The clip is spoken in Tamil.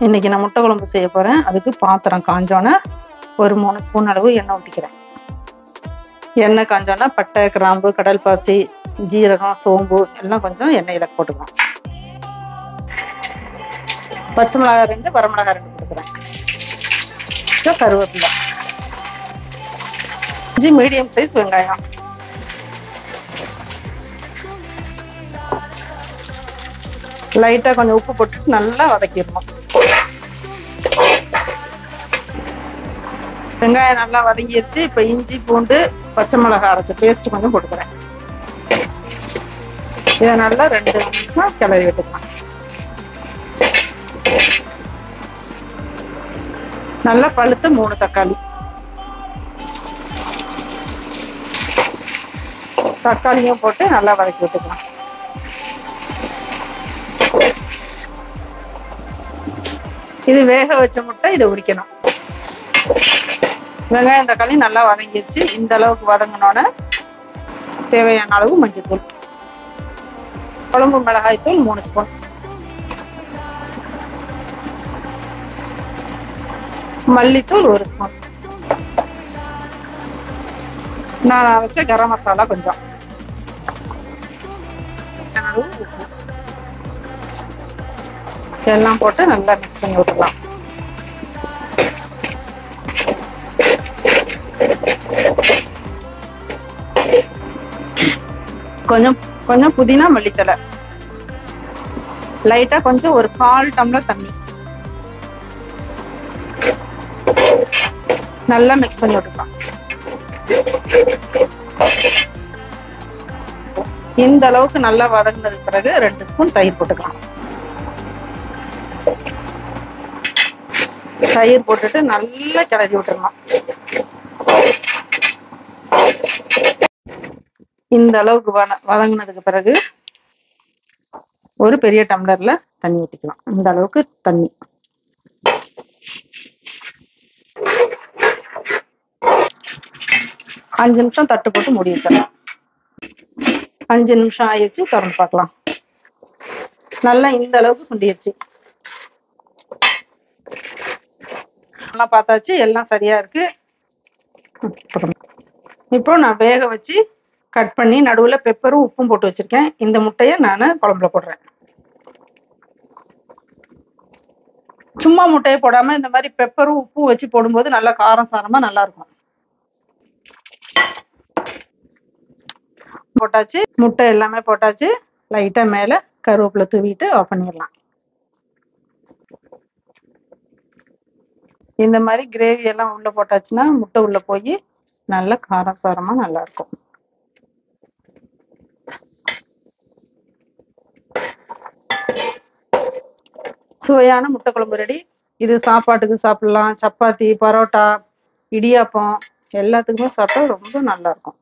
இன்னைக்கு நான் முட்டை குழம்பு செய்ய போறேன். அதுக்கு பாத்திரம் காஞ்சோன்னே ஒரு 3 ஸ்பூன் அளவு எண்ணெய் ஊற்றிக்கிறேன். எண்ணெய் காஞ்சோன்னா பட்டை, கிராம்பு, கடல் பாசி, ஜீரகம், சோம்பு எல்லாம் கொஞ்சம் எண்ணெயில் போட்டுக்கலாம். பச்சை மிளகாய் 2, வரமிளகாய் 2 போட்டுக்கிறேன். கருவேப்பிலை, 5 மீடியம் சைஸ் வெங்காயம், லைட்டா கொஞ்சம் உப்பு போட்டு நல்லா வதக்கிடணும். வெங்காயம் நல்லா வதங்கிடுச்சு. இப்போ இஞ்சி, பூண்டு, பச்சை மிளகாய் அரைச்ச பேஸ்ட் கொஞ்சம் போட்டுக்கிறேன். இதை நல்லா 2 நிமிஷம் கிளறி விட்டுக்கலாம். நல்லா பழுத்து 3 தக்காளி, தக்காளியும் போட்டு நல்லா வதக்கி விட்டுக்கலாம். இது வேக வச்ச முட்டை, இதை உரிக்கணும். வெங்காயம் தக்காளி நல்லா வதங்கிடுச்சு. இந்த அளவுக்கு வதங்கினோன்னு தேவையான அளவு மஞ்சள்தூள், குழம்பு மிளகாய் தூள் 3 ஸ்பூன், மல்லித்தூள் 1 ஸ்பூன், நான் வச்ச கரம் மசாலா கொஞ்சம், எல்லாம் போட்டு நல்லா மிக்ஸ் பண்ணி விட்டுக்கலாம். கொஞ்சம் கொஞ்சம் புதினா, மல்லித்தலை, லைட்டா கொஞ்சம் ஒரு 1/4 டம்ளர் தண்ணி, நல்லா மிக்ஸ் பண்ணி விட்டுக்கலாம். இந்த அளவுக்கு நல்லா வதங்கினதுக்கு பிறகு 2 ஸ்பூன் தயிர் போட்டுக்கலாம். தயிர் போட்டுட்டு நல்லா கிளறி விட்டுறலாம். இந்த அளவுக்கு வதங்கினதுக்கு பிறகு ஒரு பெரிய டம்ளர்ல தண்ணி ஊற்றிக்கலாம். இந்த அளவுக்கு தண்ணி. அஞ்சு நிமிஷம் தட்டு போட்டு மூடி வச்சிடலாம். 5 நிமிஷம் ஆயிடுச்சு. திறந்து பார்க்கலாம். நல்லா இந்த அளவுக்கு சுண்டிடுச்சு. நல்லா பார்த்தாச்சு, எல்லாம் சரியா இருக்கு. இப்போ நான் வேக வச்சு கட் பண்ணி நடுவுல பெப்பரும் உப்பும் போட்டு வச்சிருக்கேன். இந்த முட்டையை நான் குழம்புல போடுறேன். சும்மா முட்டையை போடாம இந்த மாதிரி பெப்பரும் உப்பும் வச்சு போடும்போது நல்லா காரம் சாரமா நல்லா இருக்கும். போட்டாச்சு, முட்டை எல்லாமே போட்டாச்சு. லைட்டா மேல கருவேப்பிலை தூவிட்டு ஆஃப் பண்ணிடலாம். இந்த மாதிரி கிரேவி எல்லாம் உள்ள போட்டாச்சுன்னா முட்டை உள்ள போய் நல்ல காரம் சாரமா நல்லா இருக்கும். சுவையான முட்டை குழம்பு ரெடி. இது சாப்பாட்டுக்கு சாப்பிடலாம். சப்பாத்தி, பரோட்டா, இடியாப்பம் எல்லாத்துக்குமே சாப்பிட்டா ரொம்ப நல்லா இருக்கும்.